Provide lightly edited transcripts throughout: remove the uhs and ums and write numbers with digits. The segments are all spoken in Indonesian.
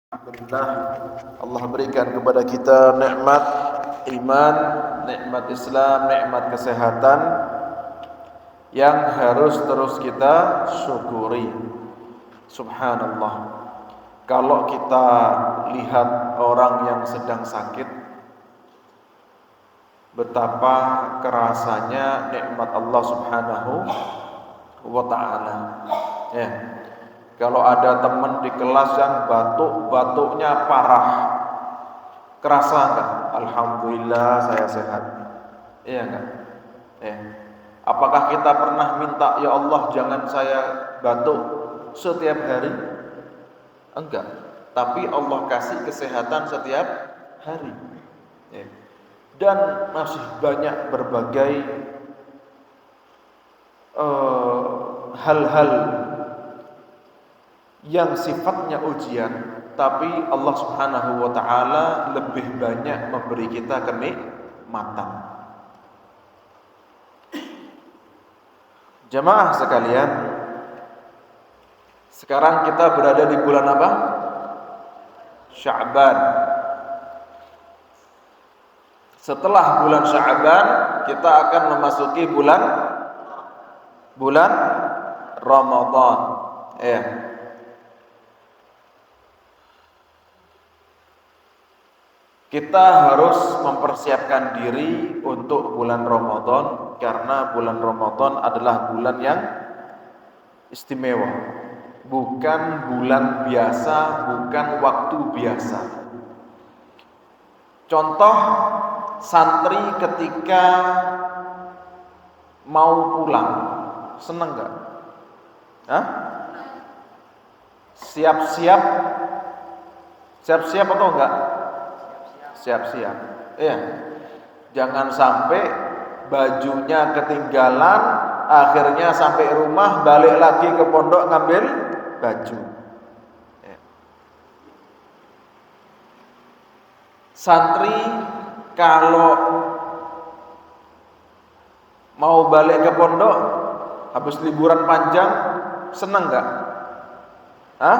Alhamdulillah, Allah berikan kepada kita nikmat iman, nikmat Islam, nikmat kesehatan yang harus terus kita syukuri. Subhanallah. Kalau kita lihat orang yang sedang sakit, betapa kerasanya nikmat Allah Subhanahu wa ta'ala. Ya. Kalau ada teman di kelas yang batuknya parah, kerasa enggak? Alhamdulillah saya sehat. Iya enggak? Ya. Apakah kita pernah minta, ya Allah jangan saya batuk setiap hari? Enggak. Tapi Allah kasih kesehatan setiap hari. Ya. Dan masih banyak berbagai hal-hal yang sifatnya ujian, tapi Allah Subhanahu wa ta'ala lebih banyak memberi kita kenikmatan. Jamaah sekalian, sekarang kita berada di bulan apa? Sya'ban. Setelah bulan Sya'ban, kita akan memasuki bulan Ramadan. Ya. Kita harus mempersiapkan diri untuk bulan Ramadan, karena bulan Ramadan adalah bulan yang istimewa. Bukan bulan biasa, bukan waktu biasa. Contoh, santri ketika mau pulang, seneng gak? Hah? Siap-siap atau enggak? Siap-siap. Iya. Jangan sampai bajunya ketinggalan, akhirnya sampai rumah balik lagi ke pondok ngambil baju. Ya. Santri kalau mau balik ke pondok habis liburan panjang, senang enggak? Hah?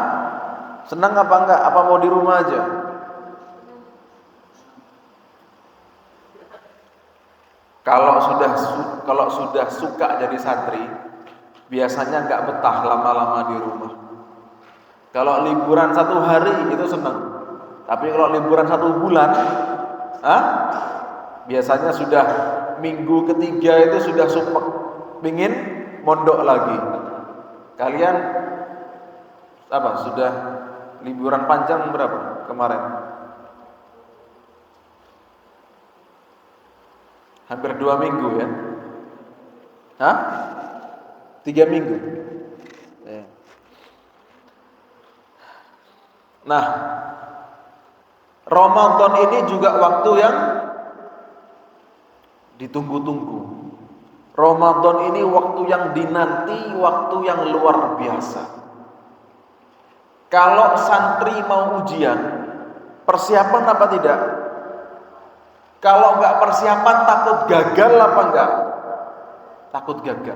Senang apa enggak? Apa mau di rumah aja? Kalau sudah suka jadi santri, biasanya nggak betah lama-lama di rumah. Kalau liburan 1 hari itu senang, tapi kalau liburan 1 bulan, biasanya sudah minggu ketiga itu sudah sumpek, pingin mondok lagi. Kalian sudah liburan panjang berapa kemarin? Hampir 2 minggu ya? 3 minggu. Ya. Nah, Ramadan ini juga waktu yang ditunggu-tunggu. Ramadan ini waktu yang dinanti, waktu yang luar biasa. Kalau santri mau ujian, persiapan apa tidak? Kalau enggak persiapan, takut gagal apa enggak? Takut gagal.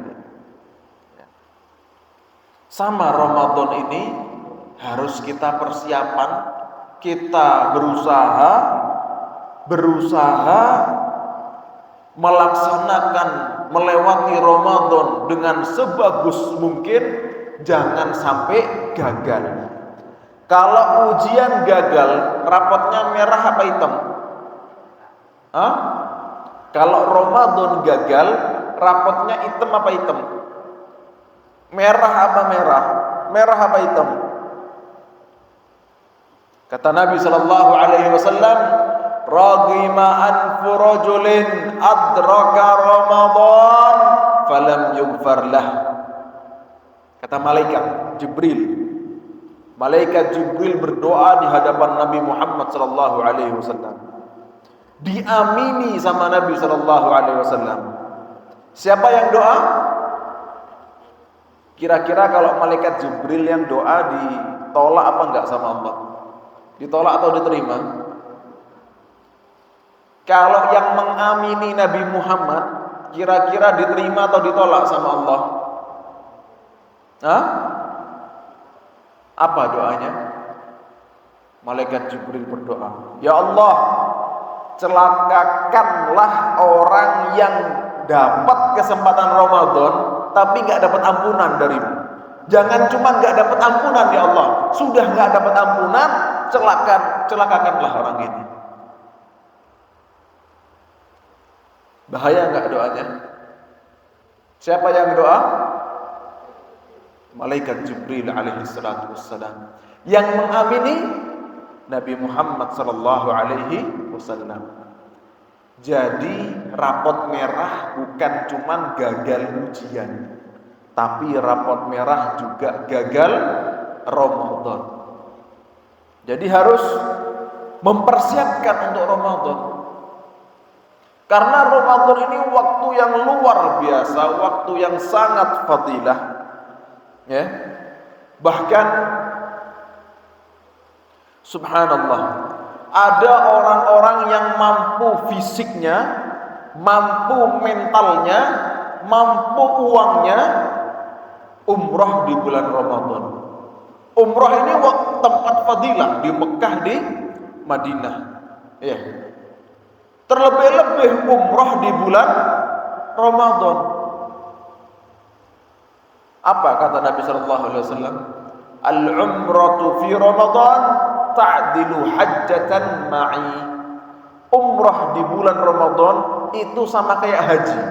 Sama Ramadan ini harus kita persiapan, kita berusaha melaksanakan, melewati Ramadan dengan sebagus mungkin, jangan sampai gagal. Kalau ujian gagal, rapotnya merah apa hitam? Kalau Ramadan gagal, rapotnya hitam apa hitam? Merah apa merah? Merah apa hitam? Kata Nabi sallallahu alaihi wasallam, "Raghima anfu rajulin adraka Ramadan falam yughfar lah." Kata malaikat Jibril. Malaikat Jibril berdoa di hadapan Nabi Muhammad sallallahu alaihi wasallam. Diamini sama Nabi sallallahu alaihi wasallam. Siapa yang doa? Kira-kira kalau malaikat Jibril yang doa ditolak apa enggak sama Allah? Ditolak atau diterima? Kalau yang mengamini Nabi Muhammad, kira-kira diterima atau ditolak sama Allah? Apa doanya? Malaikat Jibril berdoa, "Ya Allah, celakakanlah orang yang dapat kesempatan Ramadan tapi nggak dapat ampunan darimu. Jangan cuma nggak dapat ampunan ya Allah, sudah nggak dapat ampunan, celakakanlah orang ini." Bahaya nggak doanya? Siapa yang doa? Malaikat Jibril alaihi salatu wassalam. Yang mengamini Nabi Muhammad sallallahu alaihi wasallam. Jadi rapot merah bukan cuman gagal ujian, tapi rapot merah juga gagal Ramadan. Jadi harus mempersiapkan untuk Ramadan. Karena Ramadan ini waktu yang luar biasa, waktu yang sangat fadilah. Ya. Bahkan subhanallah, ada orang-orang yang mampu fisiknya, mampu mentalnya, mampu uangnya umrah di bulan Ramadan. Umrah ini tempat fadilah di Mekah, di Madinah. Ya. Terlebih-lebih umrah di bulan Ramadan. Apa kata Nabi sallallahu alaihi wasallam? Al-umratu fi Ramadan ta'dilu hajjatan ma'i. Umrah di bulan Ramadan itu sama kayak haji.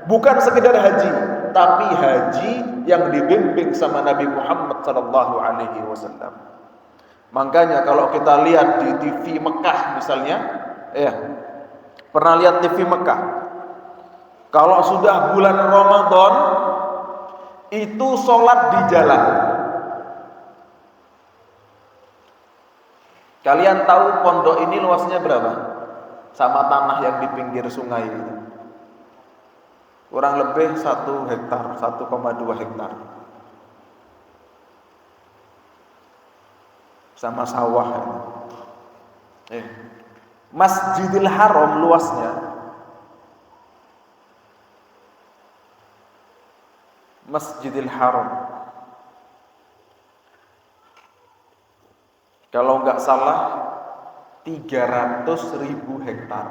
Bukan sekedar haji, tapi haji yang dibimbing sama Nabi Muhammad sallallahu alaihi wasallam. Makanya kalau kita lihat di TV Mekah misalnya, ya. Pernah lihat TV Mekah? Kalau sudah bulan Ramadan itu sholat di jalan. Kalian tahu pondok ini luasnya berapa? Sama tanah yang di pinggir sungai itu. Kurang lebih 1 hektar, 1,2 hektar. Sama sawah. Masjidil Haram luasnya Masjidil Haram kalau nggak salah 300.000 hektar.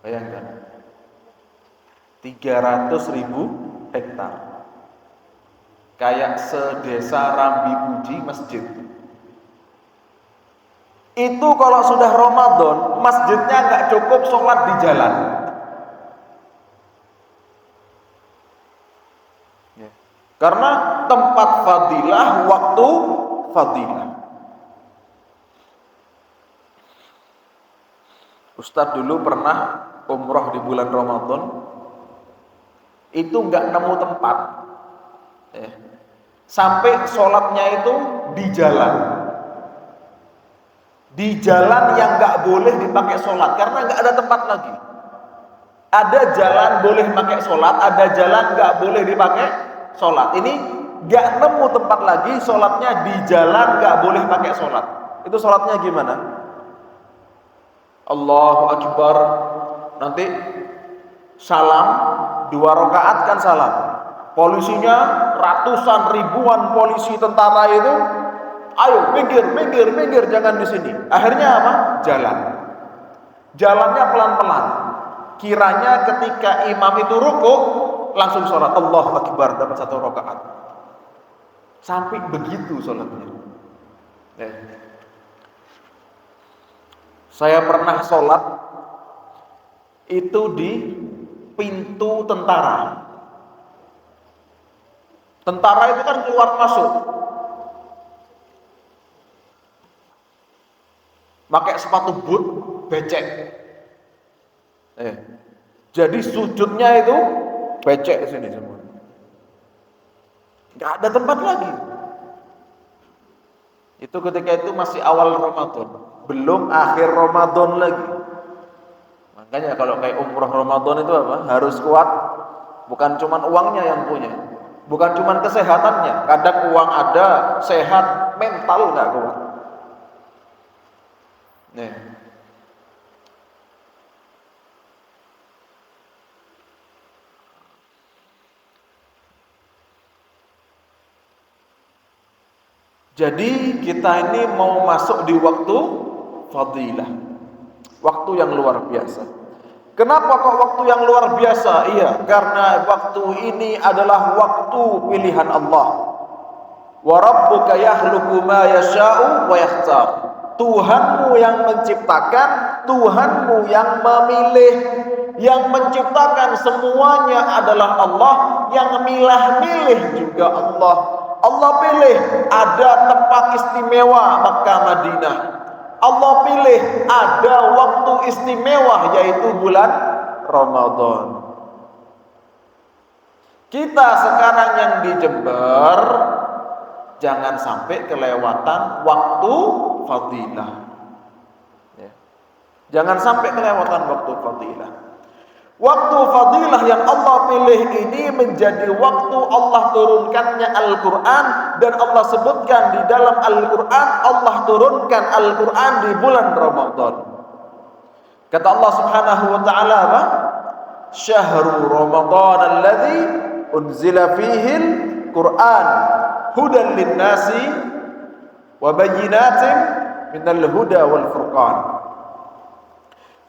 Bayangkan 300.000 hektar, kayak sedesa Rambi Puji masjid. Itu kalau sudah Ramadan, masjidnya nggak cukup sholat di jalan. Karena tempat fadilah, waktu fadilah. Ustadz dulu pernah umroh di bulan Ramadan, itu nggak nemu tempat. Sampai sholatnya itu di jalan. Di jalan yang nggak boleh dipakai sholat karena nggak ada tempat lagi. Ada jalan boleh pakai sholat, ada jalan nggak boleh dipakai sholat. Ini nggak nemu tempat lagi, sholatnya di jalan nggak boleh pakai sholat. Itu sholatnya gimana? Allahu Akbar, nanti salam 2 rakaat kan salam. Polisinya ratusan ribuan polisi tentara itu, ayo minggir, jangan di sini. Akhirnya apa? Jalan. Jalannya pelan-pelan. Kiranya ketika imam itu ruku, langsung sholat Allahu Akbar, dapat 1 rakaat. Sampai begitu sholatnya. Saya pernah sholat itu di pintu tentara. Tentara itu kan keluar masuk. Pakai sepatu boot becek. Jadi sujudnya itu becek ke sini semua. Enggak ada tempat lagi. Itu ketika itu masih awal Ramadan, belum akhir Ramadan lagi. Makanya kalau kayak umroh Ramadan itu apa? Harus kuat. Bukan cuman uangnya yang punya, bukan cuman kesehatannya. Kadang uang ada, sehat, mental enggak kuat. Jadi kita ini mau masuk di waktu fadilah, waktu yang luar biasa. Kenapa kok waktu yang luar biasa? Iya, karena waktu ini adalah waktu pilihan Allah. Wa rabbuka yakhluqu ma yasha'u wa yakhtar. Tuhanmu yang menciptakan, Tuhanmu yang memilih, yang menciptakan semuanya adalah Allah, yang milah-milih juga Allah. Allah pilih ada tempat istimewa Makkah Madinah. Allah pilih ada waktu istimewa yaitu bulan Ramadan. Kita sekarang yang di Jember jangan sampai kelewatan waktu fadilah. Ya. Jangan sampai kelewatan waktu fadilah. Waktu fadilah yang Allah pilih ini menjadi waktu Allah turunkannya Al-Quran, dan Allah sebutkan di dalam Al-Quran, Allah turunkan Al-Quran di bulan Ramadan. Kata Allah Subhanahu wa taala apa? Syahrul Ramadan alladzi unzila fihi al-Quran hudan lin-nasi wa bayyinatin minal huda wal furqan.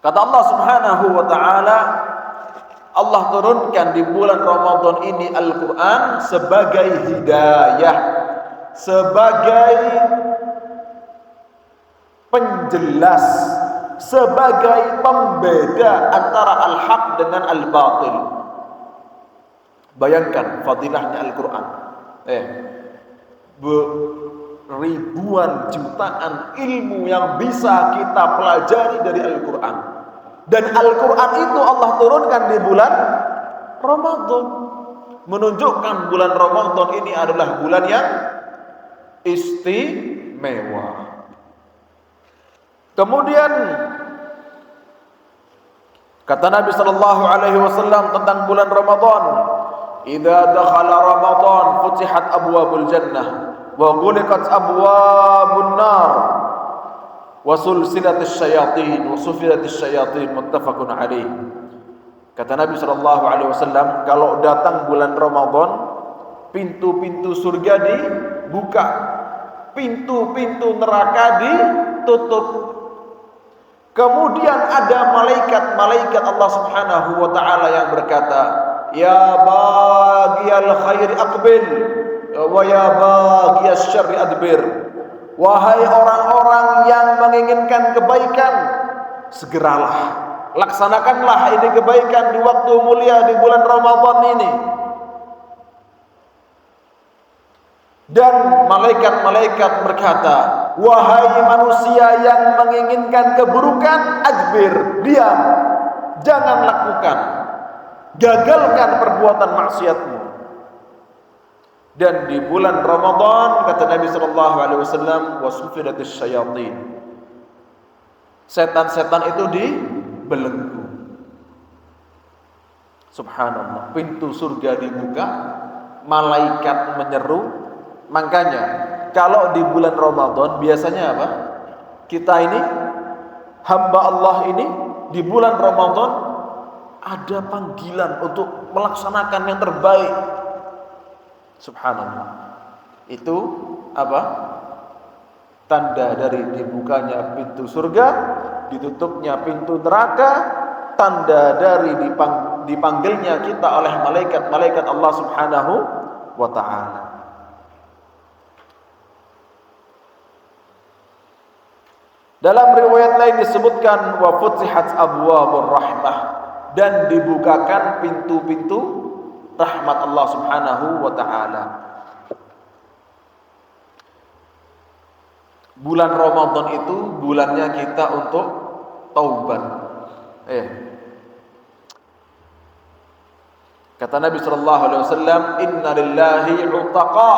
Kata Allah Subhanahu wa taala, Allah turunkan di bulan Ramadan ini Al-Quran sebagai hidayah, sebagai penjelas, sebagai pembeda antara al-haq dengan al-batil. Bayangkan fadilahnya Al-Quran. Ribuan jutaan ilmu yang bisa kita pelajari dari Al-Quran. Dan Al-Quran itu Allah turunkan di bulan Ramadan, menunjukkan bulan Ramadan ini adalah bulan yang istimewa. Kemudian kata Nabi sallallahu alaihi wasallam tentang bulan Ramadan, "Idza dakhala Ramadan futihat abwabul jannah wa ghuliqat abwabun nar wa sulsilatis syayatin wa sufilatis syayatin." Muttafaqun alaih. Kata Nabi sallallahu alaihi wasallam, kalau datang bulan Ramadan, pintu-pintu surga dibuka, pintu-pintu neraka ditutup. Kemudian ada malaikat-malaikat Allah Subhanahu wa taala yang berkata, "Ya baghiyal khairi aqbil wa ya baghiyasy syarri adbir." Wahai orang-orang yang menginginkan kebaikan, segeralah, laksanakanlah ini kebaikan di waktu mulia di bulan Ramadan ini. Dan malaikat-malaikat berkata, wahai manusia yang menginginkan keburukan, adbir, diam, jangan lakukan, gagalkan perbuatan maksiatmu. Dan di bulan Ramadan kata Nabi sallallahu alaihi wasallam, wasufidatis syayatin, setan-setan itu dibelenggu. Subhanallah, pintu surga dibuka, malaikat menyeru. Makanya kalau di bulan Ramadan biasanya apa? Kita ini hamba Allah ini di bulan Ramadan ada panggilan untuk melaksanakan yang terbaik. Subhanallah. Itu apa? Tanda dari dibukanya pintu surga, ditutupnya pintu neraka, tanda dari dipanggilnya kita oleh malaikat-malaikat Allah Subhanahu wa taala. Dalam riwayat lain disebutkan wa futihat abwabur rahmah, dan dibukakan pintu-pintu rahmat Allah Subhanahu wa taala. Bulan Ramadan itu bulannya kita untuk taubat. Kata Nabi sallallahu alaihi wasallam, "Inna lillahi 'utaqa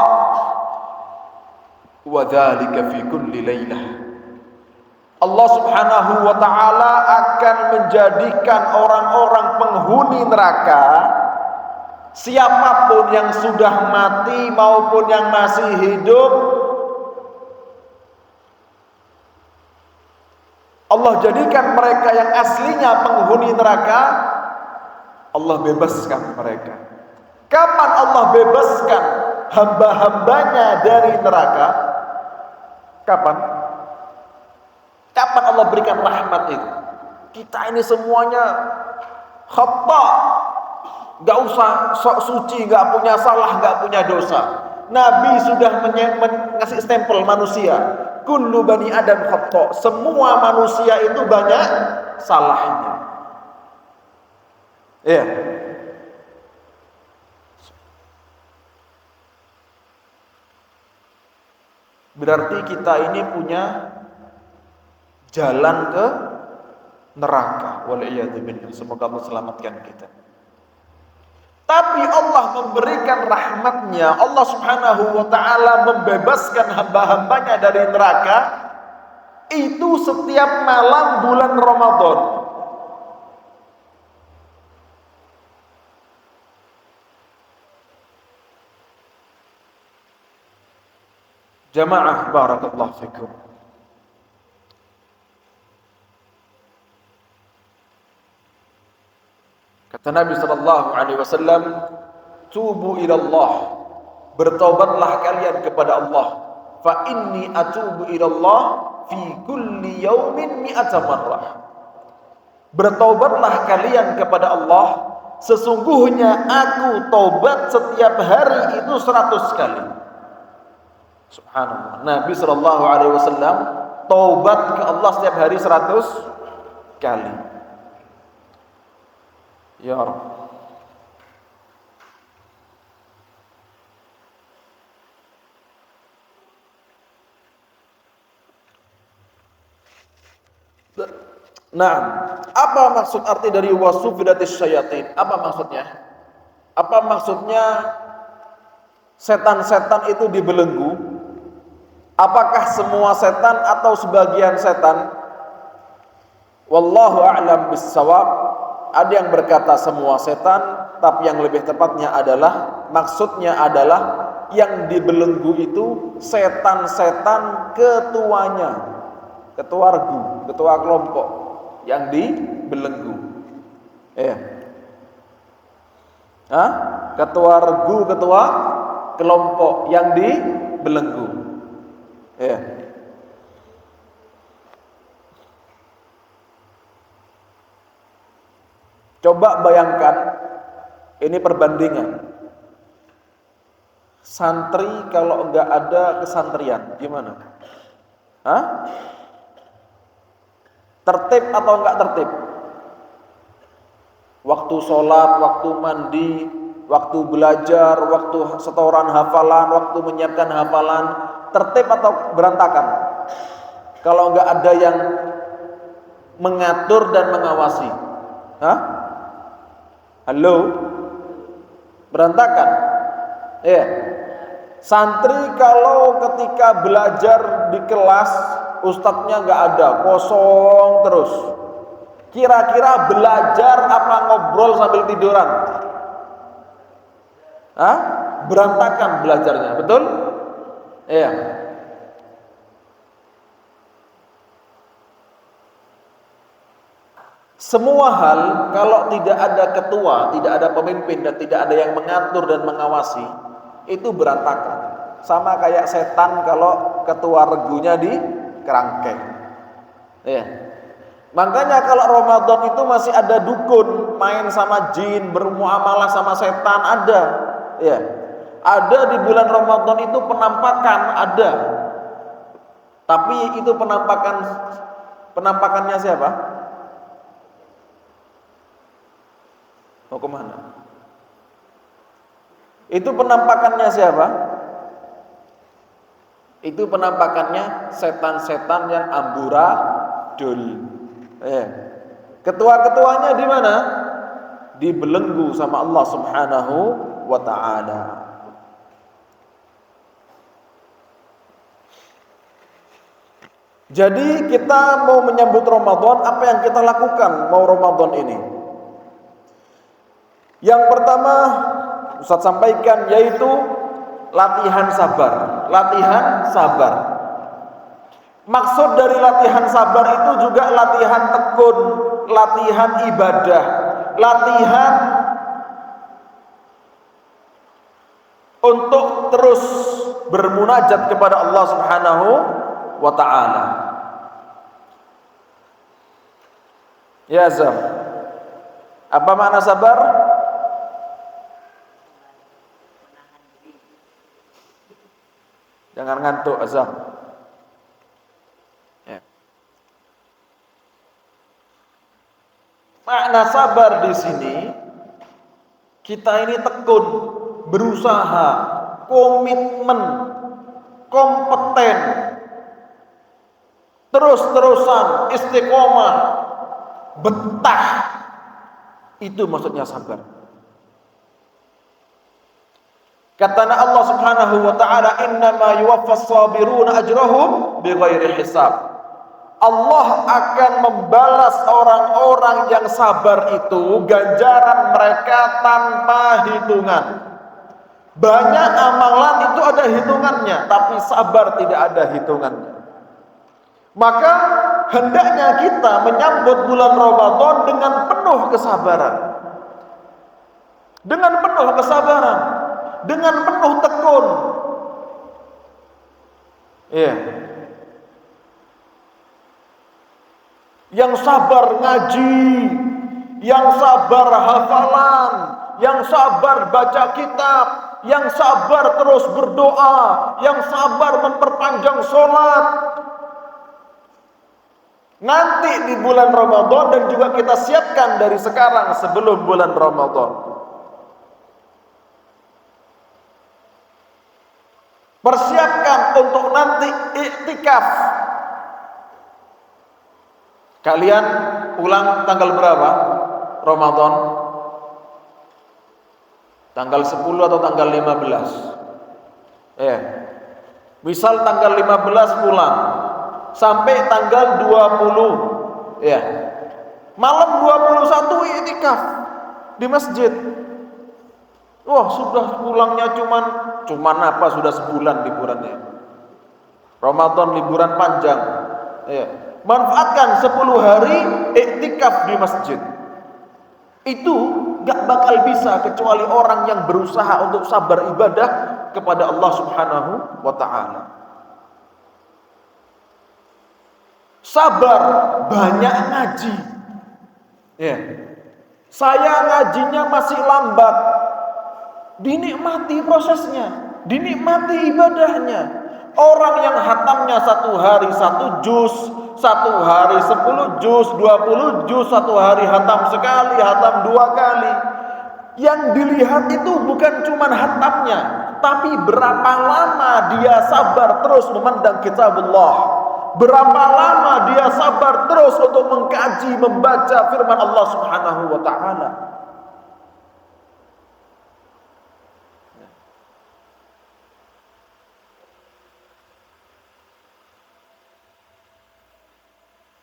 wa dzalika fi kulli lailah." Allah Subhanahu wa taala akan menjadikan orang-orang penghuni neraka, siapapun yang sudah mati maupun yang masih hidup, Allah jadikan mereka yang aslinya penghuni neraka, Allah bebaskan mereka. Kapan Allah bebaskan hamba-hambanya dari neraka? Kapan? Kapan Allah berikan rahmat itu? Kita ini semuanya khata, gak usah sok suci, gak punya salah, gak punya dosa. Nabi sudah ngasih stempel manusia, kullu bani adam khata, semua manusia itu banyak salahnya. Iya. Berarti kita ini punya jalan ke neraka. Waliyadzubillah. Semoga Allah selamatkan kita. Tapi Allah memberikan rahmatnya. Allah subhanahu wa ta'ala membebaskan hamba-hambanya dari neraka. Itu setiap malam bulan Ramadan. Jamaah barakallahu fikum. Kata Nabi sallallahu alaihi wasallam, "Tubu ila Allah." Bertaubatlah kalian kepada Allah. Fa inni atubu ila Allah fi kulli yaumin mi'ata marrah. Bertaubatlah kalian kepada Allah, sesungguhnya aku taubat setiap hari itu 100 kali. Subhanallah. Nabi sallallahu alaihi wasallam taubat ke Allah setiap hari 100 kali. Ya Rabb. Nah, apa maksud arti dari wasufidatis syayatin? Apa maksudnya? Apa maksudnya setan-setan itu dibelenggu? Apakah semua setan atau sebagian setan? Wallahu a'lam bissawab. Ada yang berkata semua setan, tapi yang lebih tepatnya adalah maksudnya adalah yang dibelenggu itu setan-setan ketuanya, ketua regu, ketua kelompok yang dibelenggu. Ketua regu, ketua kelompok yang dibelenggu. Coba bayangkan, ini perbandingan. Santri kalau enggak ada kesantrian, gimana? Tertib atau enggak tertib? Waktu sholat, waktu mandi, waktu belajar, waktu setoran hafalan, waktu menyiapkan hafalan, tertib atau berantakan? Kalau enggak ada yang mengatur dan mengawasi, halo? Berantakan? Santri kalau ketika belajar di kelas ustadznya nggak ada, kosong terus, kira-kira belajar apa ngobrol sambil tiduran? Berantakan belajarnya, betul? Semua hal kalau tidak ada ketua, tidak ada pemimpin dan tidak ada yang mengatur dan mengawasi, itu berantakan. Sama kayak setan kalau ketua regunya di kerangkeng. Makanya kalau Ramadan itu masih ada dukun, main sama jin, bermuamalah sama setan, ada. Ada di bulan Ramadan itu penampakan, ada. Tapi itu penampakannya siapa? Mau kemana? Itu penampakannya siapa? Itu penampakannya setan-setan yang amburadul. Ketua-ketuanya di mana? Dibelenggu sama Allah Subhanahu wa ta'ala. Jadi kita mau menyambut Ramadan, apa yang kita lakukan mau Ramadan ini? Yang pertama Ustaz sampaikan yaitu latihan sabar. Latihan sabar. Maksud dari latihan sabar itu juga latihan tekun, latihan ibadah, latihan untuk terus bermunajat kepada Allah Subhanahu wa ta'ala. Ya Zam, apa makna sabar? Jangan ngantuk Azam. Ya. Makna sabar di sini, kita ini tekun, berusaha, komitmen, kompeten, terus-terusan, istiqomah, betah. Itu maksudnya sabar. Kata Allah Subhanahu wa taala, "Innama yuwaffas sabiruna ajrahum bighairi hisab." Allah akan membalas orang-orang yang sabar itu ganjaran mereka tanpa hitungan. Banyak amalan itu ada hitungannya, tapi sabar tidak ada hitungannya. Maka hendaknya kita menyambut bulan Ramadan dengan penuh kesabaran. Dengan penuh kesabaran, dengan penuh tekun. Iya. Yang sabar ngaji, yang sabar hafalan, yang sabar baca kitab, yang sabar terus berdoa, yang sabar memperpanjang sholat. Nanti di bulan Ramadan, dan juga kita siapkan dari sekarang sebelum bulan Ramadan, persiapkan untuk nanti iktikaf. Kalian pulang tanggal berapa Ramadan? Tanggal 10 atau tanggal 15? Misal tanggal 15 pulang sampai tanggal 20, malam 21 iktikaf di masjid. Wah, sudah pulangnya cuman apa, sudah sebulan liburannya. Ramadan liburan panjang. Manfaatkan 10 hari iktikaf di masjid. Itu gak bakal bisa kecuali orang yang berusaha untuk sabar ibadah kepada Allah Subhanahu wa ta'ala. Sabar, banyak ngaji. Saya ngajinya masih lambat. Dinikmati prosesnya, dinikmati ibadahnya. Orang yang hatamnya 1 hari 1 juz, 1 hari 10 juz, 20 juz, 1 hari hatam sekali, hatam 2 kali. Yang dilihat itu bukan cuma hatamnya, tapi berapa lama dia sabar terus memandang kitabullah. Berapa lama dia sabar terus untuk mengkaji, membaca firman Allah Subhanahu wa ta'ala.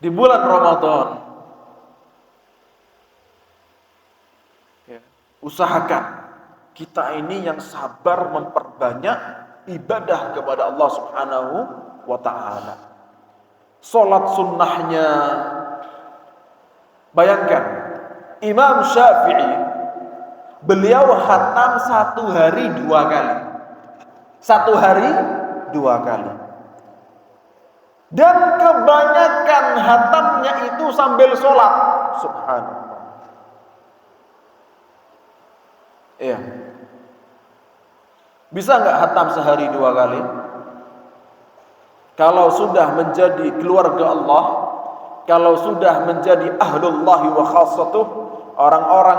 Di bulan Ramadan, usahakan kita ini yang sabar memperbanyak ibadah kepada Allah Subhanahu wa ta'ala. Salat sunnahnya, bayangkan Imam Syafi'i, beliau khatam 1 hari 2 kali. 1 hari 2 kali. Dan kebanyakan hatamnya itu sambil sholat. Subhanallah. Bisa nggak hatam sehari 2 kali? Kalau sudah menjadi keluarga Allah, kalau sudah menjadi ahlullahi wa khassatuh, orang-orang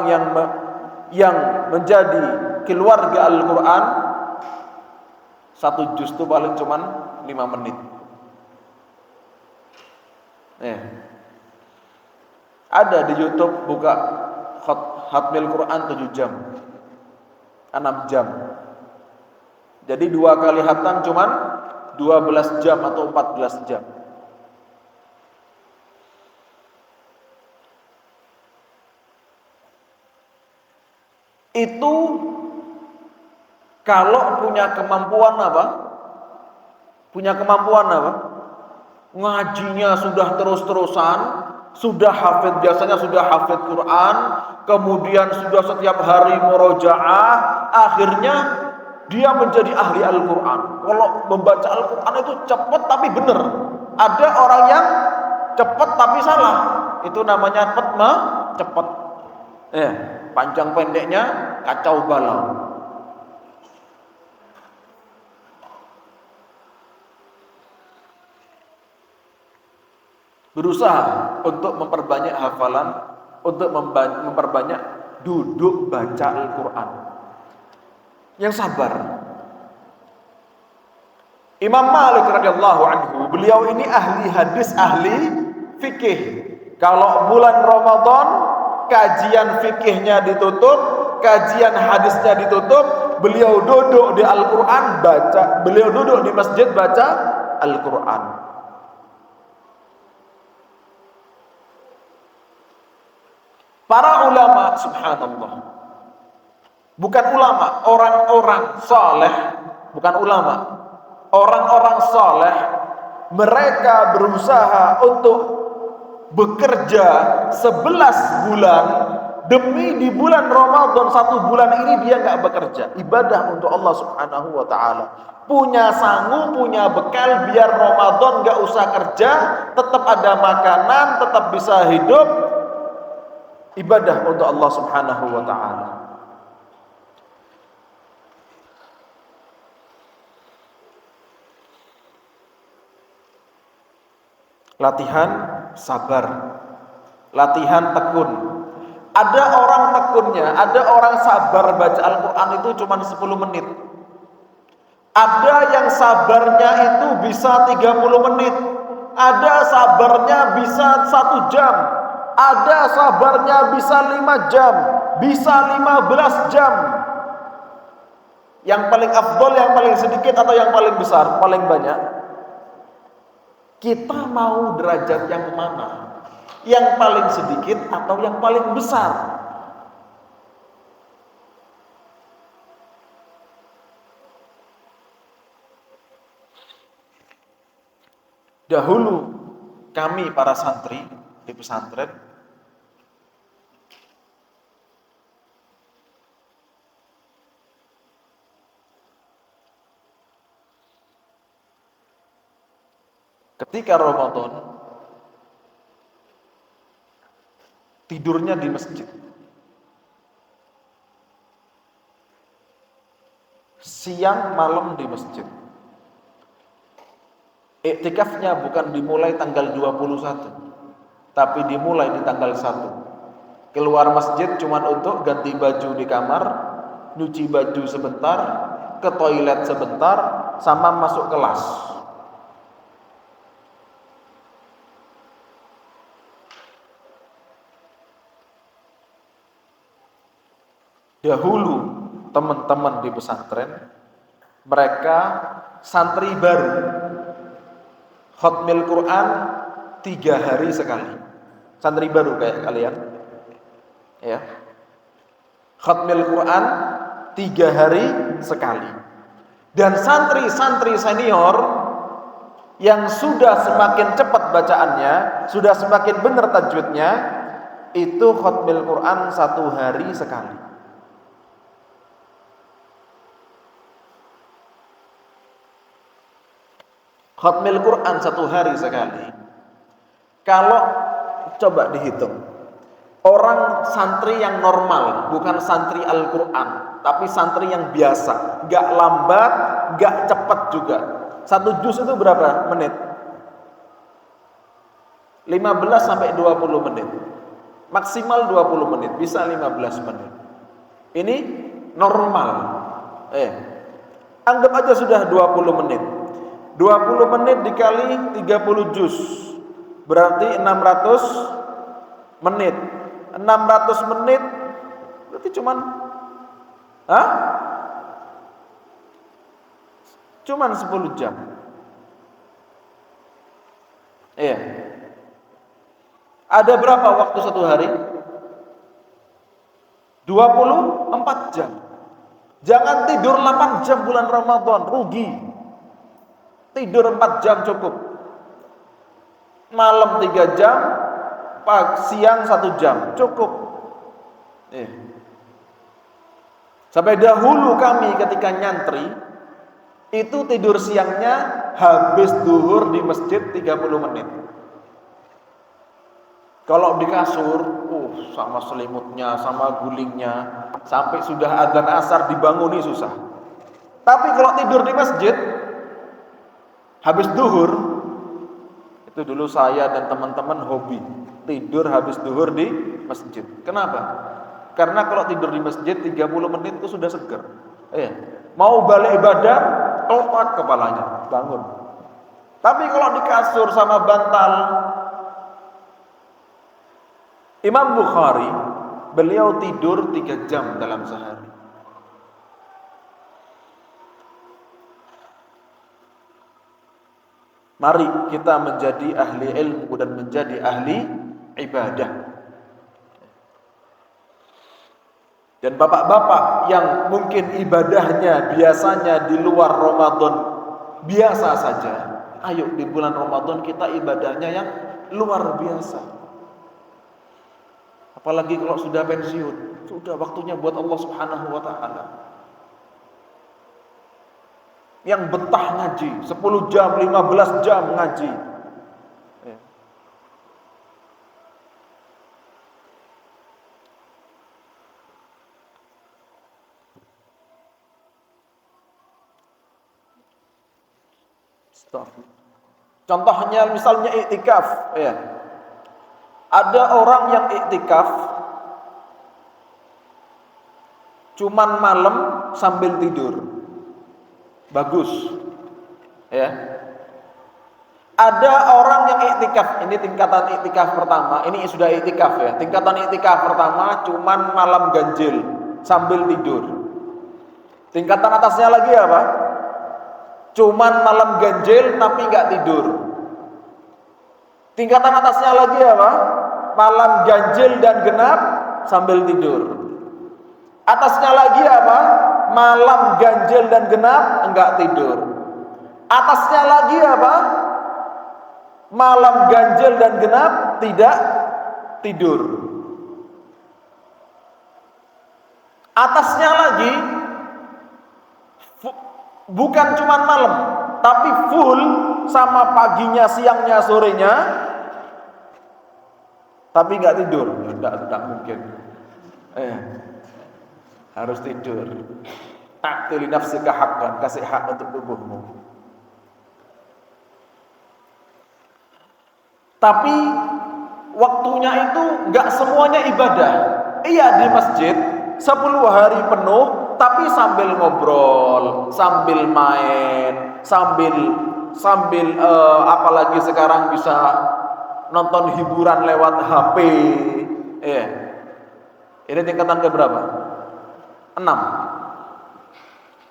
yang menjadi keluarga Al-Quran, 1 juz itu paling cuman 5 menit. Ada di YouTube, buka khatmil Quran 7 jam, 6 jam. Jadi 2 kali khatam cuman 12 jam atau 14 jam. Itu kalau punya kemampuan apa? Ngajinya sudah terus-terusan, sudah hafid, biasanya sudah hafid Quran, kemudian sudah setiap hari murojaah, akhirnya dia menjadi ahli Al-Quran. Kalau membaca Al-Quran itu cepat tapi benar. Ada orang yang cepat tapi salah. Itu namanya cepat. Panjang pendeknya kacau balau. Berusaha untuk memperbanyak hafalan, untuk memperbanyak duduk baca Al-Quran. Yang sabar. Imam Malik radhiyallahu anhu, beliau ini ahli hadis, ahli fikih. Kalau bulan Ramadan, kajian fikihnya ditutup, kajian hadisnya ditutup, beliau duduk di Al-Quran baca, beliau duduk di masjid baca Al-Quran. Para ulama, subhanallah, bukan ulama, orang-orang saleh, bukan ulama, orang-orang saleh, mereka berusaha untuk bekerja 11 bulan demi di bulan Ramadan 1 bulan ini dia nggak bekerja, ibadah untuk Allah subhanahu wa ta'ala. Punya sanggup, punya bekal biar Ramadan nggak usah kerja, tetap ada makanan, tetap bisa hidup, ibadah untuk Allah subhanahu wa ta'ala. Latihan sabar, latihan tekun. Ada orang tekunnya, ada orang sabar baca Al-Quran itu cuma 10 menit. Ada yang sabarnya itu bisa 30 menit. Ada sabarnya bisa 1 jam. Ada sabarnya bisa 5 jam, bisa 15 jam. Yang paling afdol, yang paling sedikit atau yang paling besar, paling banyak? Kita mau derajat yang mana? Yang paling sedikit atau yang paling besar? Dahulu kami para santri di pesantren ketika Ramadan tidurnya di masjid, siang malam di masjid. Iktikafnya bukan dimulai tanggal 21, tapi dimulai di tanggal 1. Keluar masjid cuma untuk ganti baju di kamar, nyuci baju sebentar, ke toilet sebentar, sama masuk kelas. Dahulu teman-teman di pesantren, mereka santri baru khatmil Quran 3 hari sekali. Santri baru kayak kalian, ya, khatmil Quran 3 hari sekali. Dan santri-santri senior yang sudah semakin cepat bacaannya, sudah semakin benar tajwidnya, itu khatmil Quran 1 hari sekali. Khatmil Quran 1 hari sekali. Kalau coba dihitung, orang santri yang normal, bukan santri Al-Quran, tapi santri yang biasa, gak lambat, gak cepat juga. 1 juz itu berapa menit? 15 sampai 20 menit. Maksimal 20 menit, bisa 15 menit. Ini normal. Anggap aja sudah 20 menit. 20 menit dikali 30 juz berarti 600 menit. 600 menit berarti cuman cuman 10 jam. Iya. Ada berapa waktu 1 hari? 24 jam. Jangan tidur 8 jam bulan Ramadan, rugi. Tidur 4 jam cukup. Malam 3 jam, siang 1 jam cukup. Sampai dahulu kami ketika nyantri, itu tidur siangnya habis duhur di masjid 30 menit. Kalau di kasur, sama selimutnya, sama gulingnya, sampai sudah adzan asar dibanguni susah. Tapi kalau tidur di masjid, habis duhur, itu dulu saya dan teman-teman hobi tidur habis duhur di masjid. Kenapa? Karena kalau tidur di masjid 30 menit itu sudah seger. Mau balik ibadah, kelopak kepalanya, bangun. Tapi kalau di kasur sama bantal, Imam Bukhari, beliau tidur 3 jam dalam sehari. Mari kita menjadi ahli ilmu dan menjadi ahli ibadah. Dan bapak-bapak yang mungkin ibadahnya biasanya di luar Ramadan biasa saja, ayo di bulan Ramadan kita ibadahnya yang luar biasa. Apalagi kalau sudah pensiun, sudah waktunya buat Allah Subhanahu wa taala. Yang betah ngaji 10 jam, 15 jam ngaji. Contohnya misalnya iktikaf, Ada orang yang iktikaf cuman malam sambil tidur. Bagus. Ada orang yang iktikaf, ini tingkatan iktikaf pertama, ini sudah iktikaf ya. Tingkatan iktikaf pertama cuman malam ganjil sambil tidur. Tingkatan atasnya lagi apa? Cuman malam ganjil tapi nggak tidur. Tingkatan atasnya lagi apa? Malam ganjil dan genap sambil tidur. Atasnya lagi apa? Malam ganjil dan genap enggak tidur. Atasnya lagi apa? Malam ganjil dan genap tidak tidur. Atasnya lagi bukan cuma malam, tapi full sama paginya, siangnya, sorenya, tapi enggak tidur. Enggak mungkin. Harus tidur. Ta'tili nafsika haqqan, kasih hak untuk tubuhmu. Tapi waktunya itu enggak semuanya ibadah. Iya di masjid 10 hari penuh, tapi sambil ngobrol, sambil main, sambil apalagi sekarang bisa nonton hiburan lewat HP. Ini tingkatan keberapa? 6.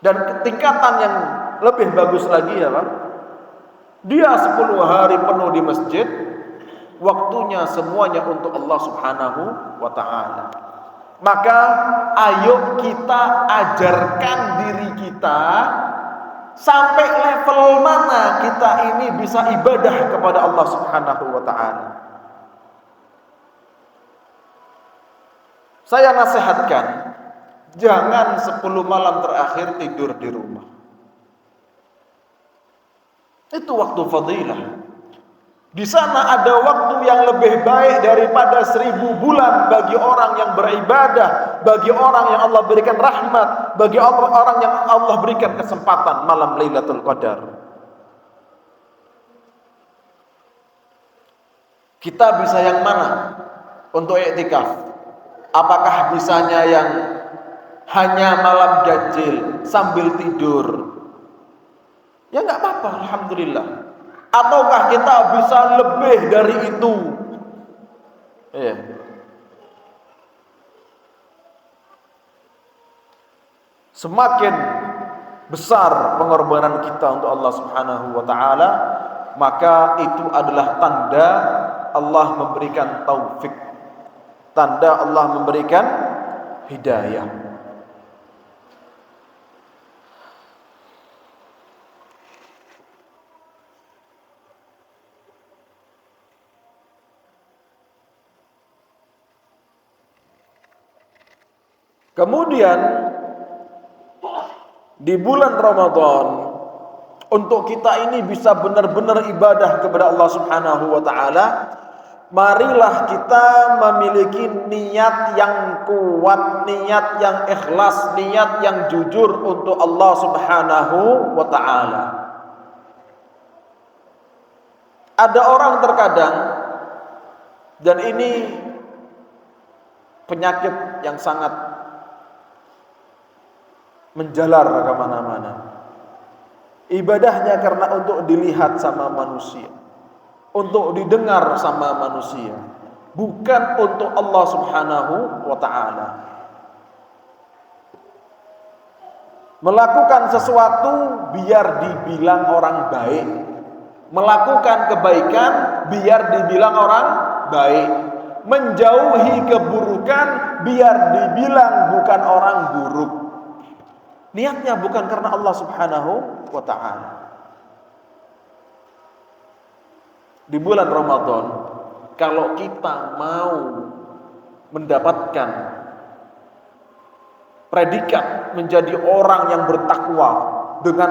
Dan tingkatan yang lebih bagus lagi ya Pak, dia 10 hari penuh di masjid, waktunya semuanya untuk Allah Subhanahu wa ta'ala. Maka ayo kita ajarkan diri kita sampai level mana kita ini bisa ibadah kepada Allah Subhanahu wa ta'ala. Saya nasihatkan, jangan 10 malam terakhir tidur di rumah. Itu waktu fadilah. Di sana ada waktu yang lebih baik daripada 1000 bulan bagi orang yang beribadah, bagi orang yang Allah berikan rahmat, bagi orang yang Allah berikan kesempatan malam Lailatul Qadar. Kita bisa yang mana untuk iktikaf? Apakah bisanya yang hanya malam ganjil sambil tidur? Ya enggak apa-apa, alhamdulillah. Ataukah kita bisa lebih dari itu? Semakin besar pengorbanan kita untuk Allah Subhanahu wa ta'ala, maka itu adalah tanda Allah memberikan taufik, tanda Allah memberikan hidayah. Kemudian di bulan Ramadan untuk kita ini bisa benar-benar ibadah kepada Allah Subhanahu wa taala, marilah kita memiliki niat yang kuat, niat yang ikhlas, niat yang jujur untuk Allah Subhanahu wa taala. Ada orang terkadang, dan ini penyakit yang sangat menjalar kemana-mana. Ibadahnya karena untuk dilihat sama manusia, untuk didengar sama manusia, bukan untuk Allah Subhanahu wa taala. Melakukan sesuatu biar dibilang orang baik, melakukan kebaikan biar dibilang orang baik, menjauhi keburukan biar dibilang bukan orang buruk. Niatnya bukan karena Allah Subhanahu wa ta'ala. Di bulan Ramadan, kalau kita mau mendapatkan predikat menjadi orang yang bertakwa, dengan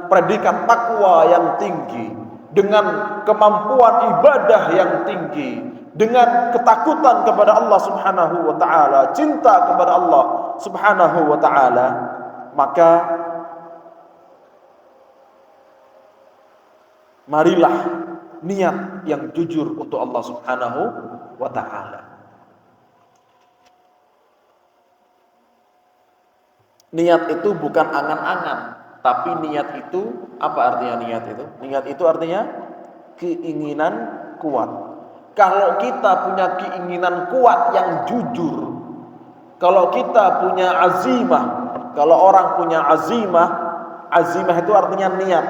predikat takwa yang tinggi, dengan kemampuan ibadah yang tinggi, dengan ketakutan kepada Allah Subhanahu wa ta'ala, cinta kepada Allah Subhanahu wa ta'ala, maka marilah niat yang jujur untuk Allah Subhanahu wa ta'ala. Niat itu bukan angan-angan, tapi niat itu, apa artinya niat itu? Niat itu artinya keinginan kuat. Kalau kita punya keinginan kuat yang jujur, kalau kita punya azimah, kalau orang punya azimah, azimah itu artinya niat.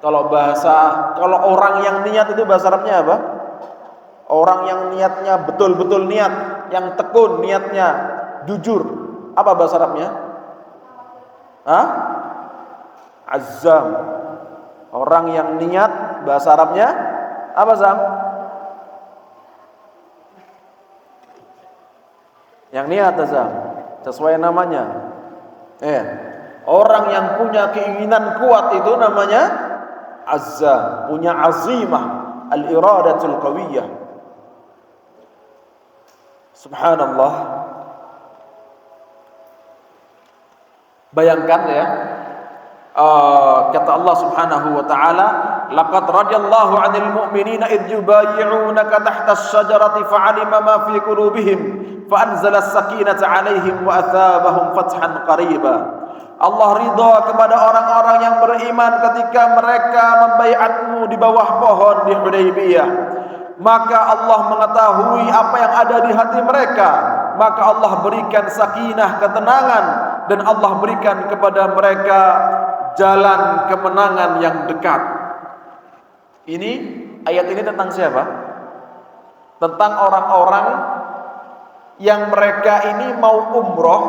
Kalau orang yang niat itu bahasa Arabnya apa? Orang yang niatnya betul-betul niat, yang tekun niatnya, jujur. Apa bahasa Arabnya? Azam. Orang yang niat bahasa Arabnya apa, Zam? Yang niat, Zam. Sesuai namanya. Orang yang punya keinginan kuat itu namanya azam, punya azimah, al-iradatul qawiyah. Subhanallah. Bayangkan ya, kata Allah Subhanahu wa ta'ala, laqad radiyallahu 'anil mu'minina idh yubayyi'unaka tahta asy-syajarati fa'alima ma fi qulubihim fa anzala as-sakinata 'alaihim wa atsabahum fathan qariba. Allah ridha kepada orang-orang yang beriman ketika mereka membaiatmu di bawah pohon di Hudaybiyah. Maka Allah mengetahui apa yang ada di hati mereka, maka Allah berikan sakinah, ketenangan, dan Allah berikan kepada mereka jalan kemenangan yang dekat. Ini ayat ini tentang siapa? Tentang orang-orang yang mereka ini mau umroh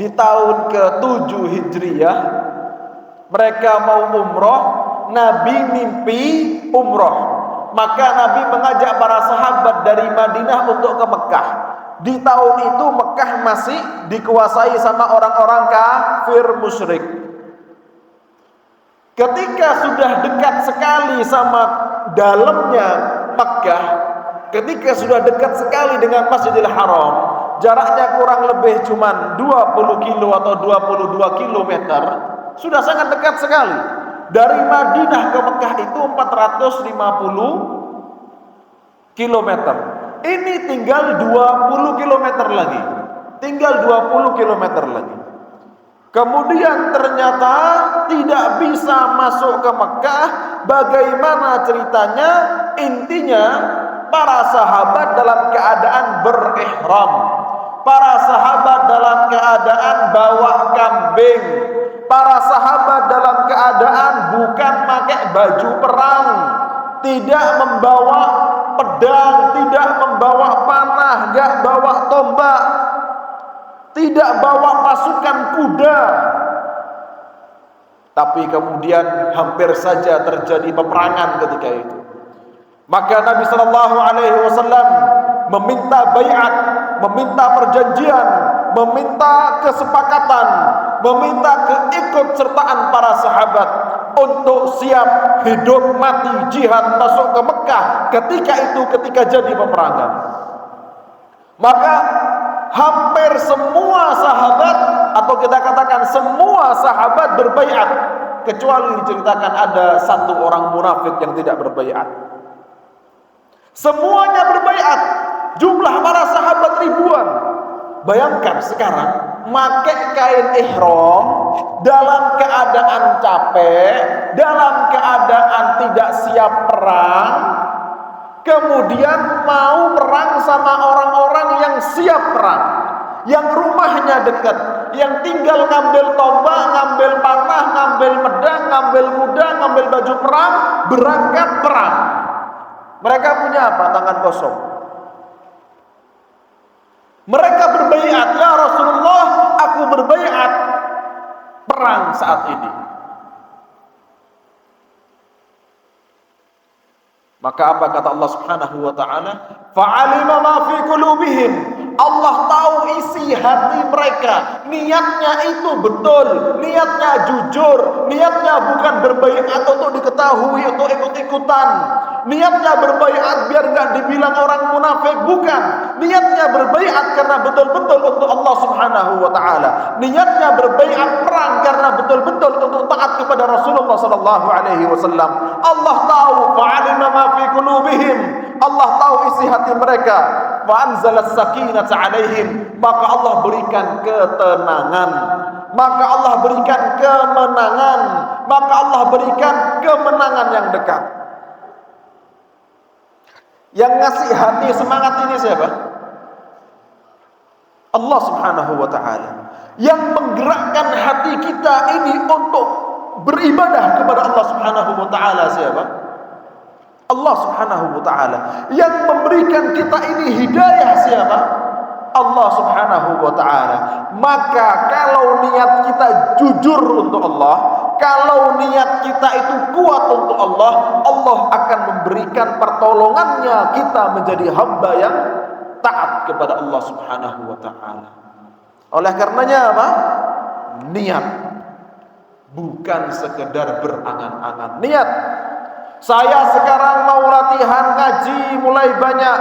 di tahun ke-7 Hijriyah. Mereka mau umroh, Nabi mimpi umroh. Maka Nabi mengajak para sahabat dari Madinah untuk ke Mekah. Di tahun itu Mekah masih dikuasai sama orang-orang kafir musyrik. Ketika sudah dekat sekali sama dalamnya Mekah, ketika sudah dekat sekali dengan Masjidil Haram, jaraknya kurang lebih cuma 20 kilo atau 22 kilometer, sudah sangat dekat sekali. Dari Madinah ke Mekah itu 450 kilometer. Ini tinggal 20 kilometer lagi. Tinggal 20 kilometer lagi. Kemudian ternyata tidak bisa masuk ke Mekah. Bagaimana ceritanya? Intinya para sahabat dalam keadaan berihram. Para sahabat dalam keadaan bawa kambing. Para sahabat dalam keadaan bukan pakai baju perang, tidak membawa pedang, tidak membawa panah, enggak bawa tombak, tidak bawa pasukan kuda. Tapi kemudian hampir saja terjadi peperangan ketika itu. Maka Nabi sallallahu alaihi wasallam meminta baiat, meminta perjanjian, meminta kesepakatan, meminta keikutsertaan para sahabat untuk siap hidup mati jihad masuk ke Mekah ketika jadi peperangan. Maka hampir semua sahabat, atau kita katakan semua sahabat berbaiat, kecuali diceritakan ada satu orang munafik yang tidak berbaiat. Semuanya berbaiat, jumlah para sahabat ribuan. Bayangkan sekarang pakai kain ihram dalam keadaan capek, dalam keadaan tidak siap perang, kemudian mau perang sama orang-orang yang siap perang, yang rumahnya dekat, yang tinggal ngambil tombak, ngambil panah, ngambil pedang, ngambil kuda, ngambil baju perang, berangkat perang. Mereka punya apa? Tangan kosong. Mereka berbaiat, ya Rasulullah, aku berbaiat perang saat ini. Maka apa kata Allah Subhanahu wa taala? Fa'alima ma fi qulubihim. Allah tahu isi hati mereka. Niatnya itu betul, niatnya jujur, niatnya bukan berbaiat untuk diketahui, untuk ikut-ikutan. Niatnya berbaiat biar enggak dibilang orang munafik, bukan. Niatnya berbaiat karena betul-betul untuk Allah Subhanahu wa taala. Niatnya berbaiat perang karena betul-betul untuk taat kepada Rasulullah sallallahu alaihi wasallam. Allah tahu fa'alima ma fi qulubihim. Allah tahu isi hati mereka. Wa anzalas sakinata 'alaihim. Maka Allah berikan ketenangan. Maka Allah berikan kemenangan. Maka Allah berikan kemenangan yang dekat. Yang ngasih hati semangat ini siapa? Allah Subhanahu wa taala. Yang menggerakkan hati kita ini untuk beribadah kepada Allah Subhanahu wa taala siapa? Allah Subhanahu wa taala. Yang memberikan kita ini hidayah siapa? Allah Subhanahu wa taala. Maka kalau niat kita jujur untuk Allah, kalau niat kita itu kuat untuk Allah, Allah akan memberikan pertolongannya kita menjadi hamba yang taat kepada Allah Subhanahu wa taala. Oleh karenanya apa? Niat, bukan sekedar berangan-angan. Niat. Saya sekarang mau latihan ngaji mulai banyak,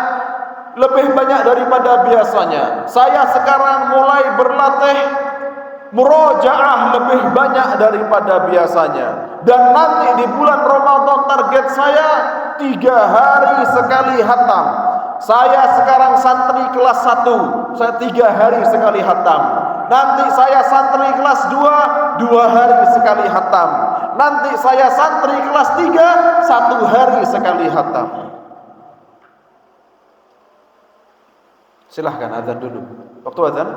lebih banyak daripada biasanya. Saya sekarang mulai berlatih murojaah lebih banyak daripada biasanya. Dan nanti di bulan Ramadan target saya 3 hari sekali hatam. Saya sekarang santri kelas 1, saya 3 hari sekali hatam. Nanti saya santri kelas 2, 2 hari sekali hatam. Nanti saya santri kelas 3, 1 hari sekali hatam. Silahkan azan dulu. Waktu azan.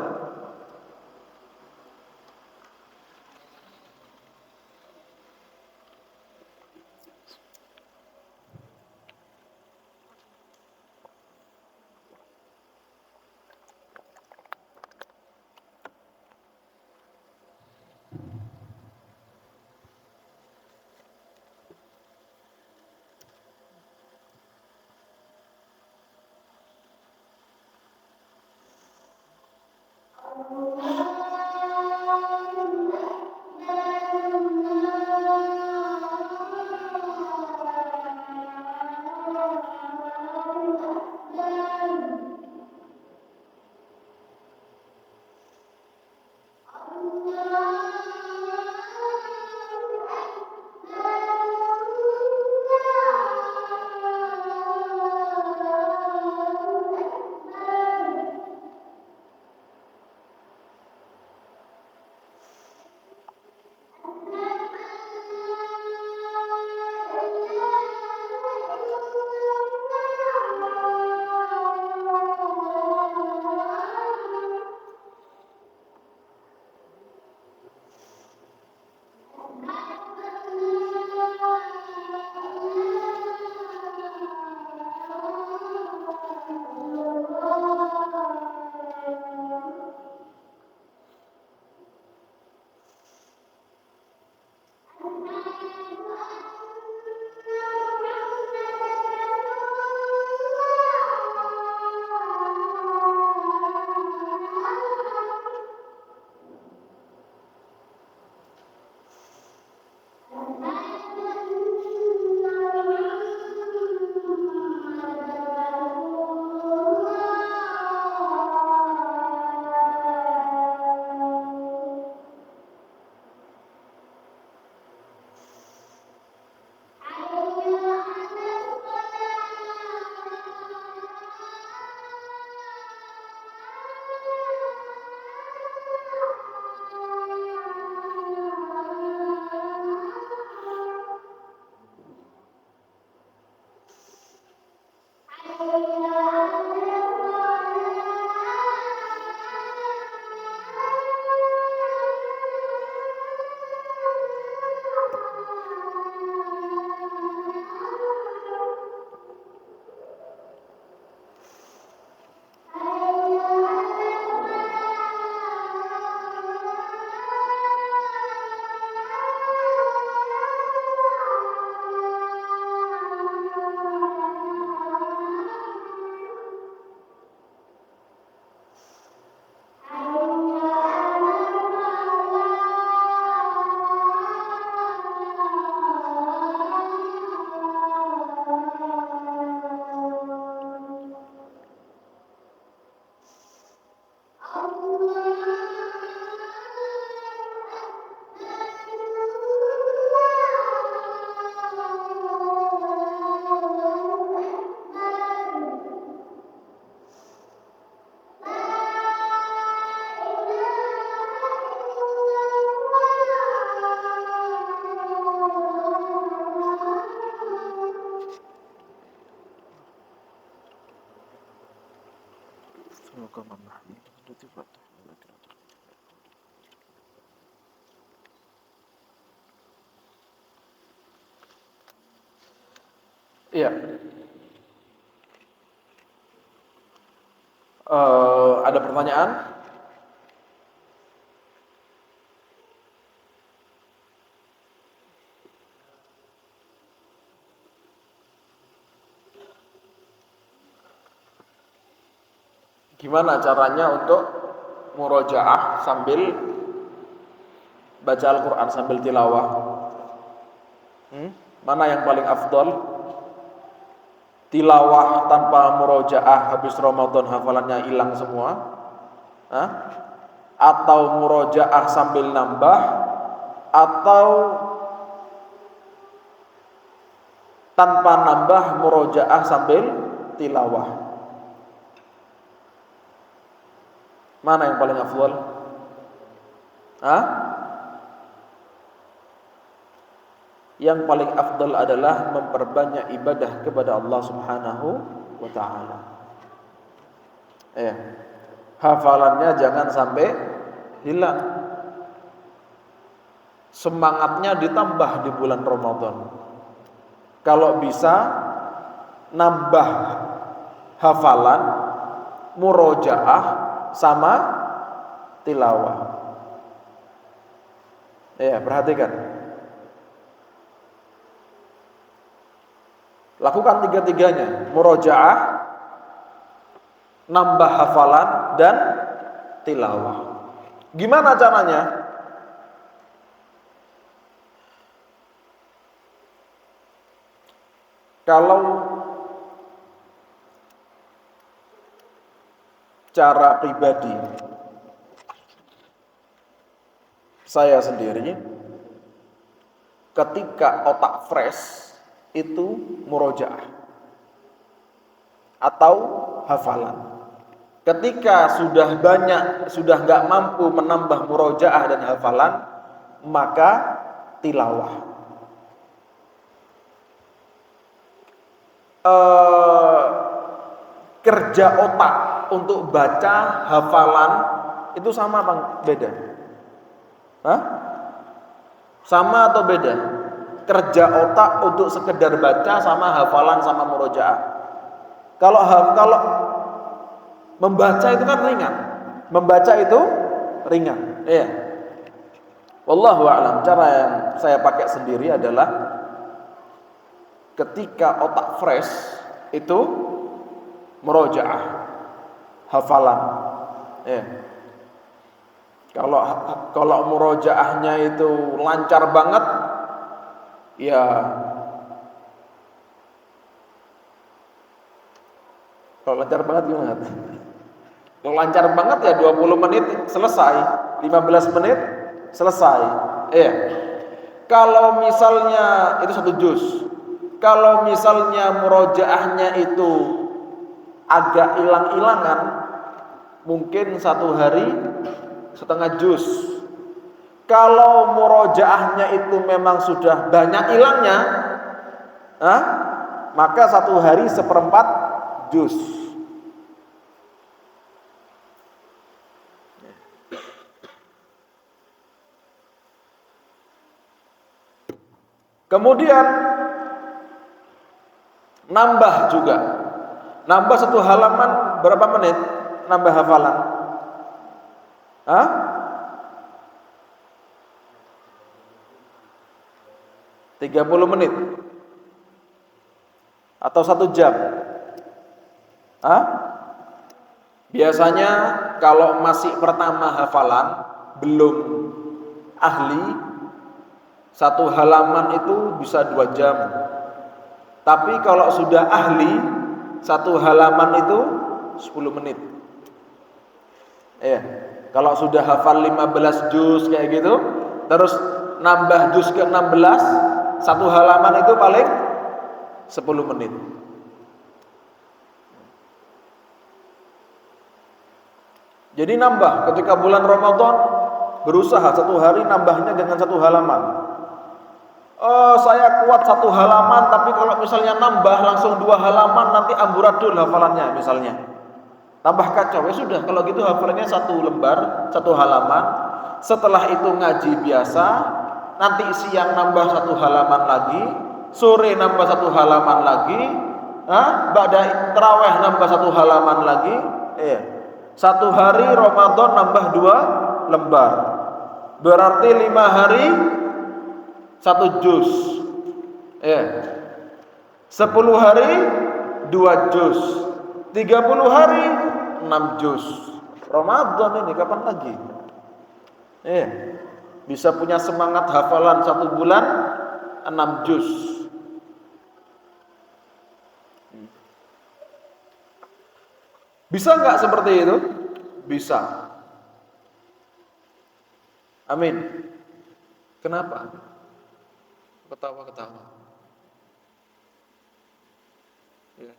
Iya. Ada pertanyaan? Gimana caranya untuk murojaah sambil baca Al-Quran, sambil tilawah? Mana yang paling afdol? Tilawah tanpa murojaah habis Ramadan hafalannya hilang semua? Atau murojaah sambil nambah? Atau tanpa nambah murojaah sambil tilawah? Mana yang paling afdal? Yang paling afdal adalah memperbanyak ibadah kepada Allah Subhanahu wa ta'ala. Hafalannya jangan sampai hilang. Semangatnya ditambah di bulan Ramadan. Kalau bisa nambah hafalan, murojaah sama tilawah. Perhatikan. Lakukan tiga-tiganya, murojaah, nambah hafalan, dan tilawah. Gimana caranya? Kalau cara pribadi saya sendiri, ketika otak fresh itu murojaah atau hafalan. Ketika sudah banyak, sudah nggak mampu menambah murojaah dan hafalan, maka tilawah. Kerja otak untuk baca hafalan itu sama apa beda? Sama atau beda? Kerja otak untuk sekedar baca sama hafalan sama murojaah. Kalau membaca itu kan ringan. Membaca itu ringan. Wallahu a'lam. Cara yang saya pakai sendiri adalah ketika otak fresh itu murojaah, hafalan. Kalau murojaahnya itu lancar banget, kalau lancar banget gimana? Kalau lancar banget 20 menit selesai, 15 menit selesai. Kalau misalnya itu 1 juz, kalau misalnya murojaahnya itu agak hilang-hilangan, mungkin 1 hari setengah juz. Kalau murojaahnya itu memang sudah banyak hilangnya, maka 1 hari 1/4 juz. Kemudian nambah juga. Nambah satu halaman berapa menit? Nambah hafalan. Hah? 30 menit. Atau 1 jam. Hah? Biasanya kalau masih pertama hafalan, belum ahli, 1 halaman itu bisa 2 jam. Tapi kalau sudah ahli, 1 halaman itu 10 menit. Kalau sudah hafal 15 juz kayak gitu, terus nambah juz ke 16, 1 halaman itu paling 10 menit. Jadi nambah ketika bulan Ramadan, berusaha 1 hari nambahnya dengan 1 halaman. Saya kuat 1 halaman, tapi kalau misalnya nambah langsung 2 halaman nanti amburadul hafalannya misalnya. Tambah kacau, ya sudah kalau gitu hafalannya 1 lembar, 1 halaman. Setelah itu ngaji biasa, nanti siang nambah 1 halaman lagi, sore nambah 1 halaman lagi, ba'da tarawih nambah 1 halaman lagi. 1 hari Ramadan nambah 2 lembar. Berarti 5 hari 1 juz. 10 hari 2 juz. 30 hari 6 juz. Ramadan ini kapan lagi? Bisa punya semangat hafalan 1 bulan 6 juz. Bisa nggak seperti itu? Bisa. Amin. Kenapa? Ketawa-ketawa. Ya.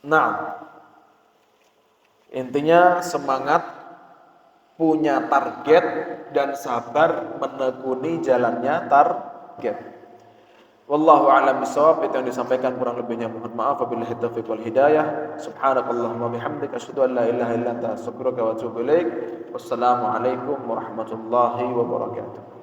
Nah, intinya semangat, punya target, dan sabar menekuni jalannya target. Wallahu a'lam bishawab. Itu yang disampaikan, kurang lebihnya mohon maaf. Wabillahi taufiq wal hidayah. Subhanakallahumma bihamdika asyhadu an la ilaha illa anta astaghfiruka wa atubu ilaik. Wassalamu alaikum warahmatullahi wabarakatuh.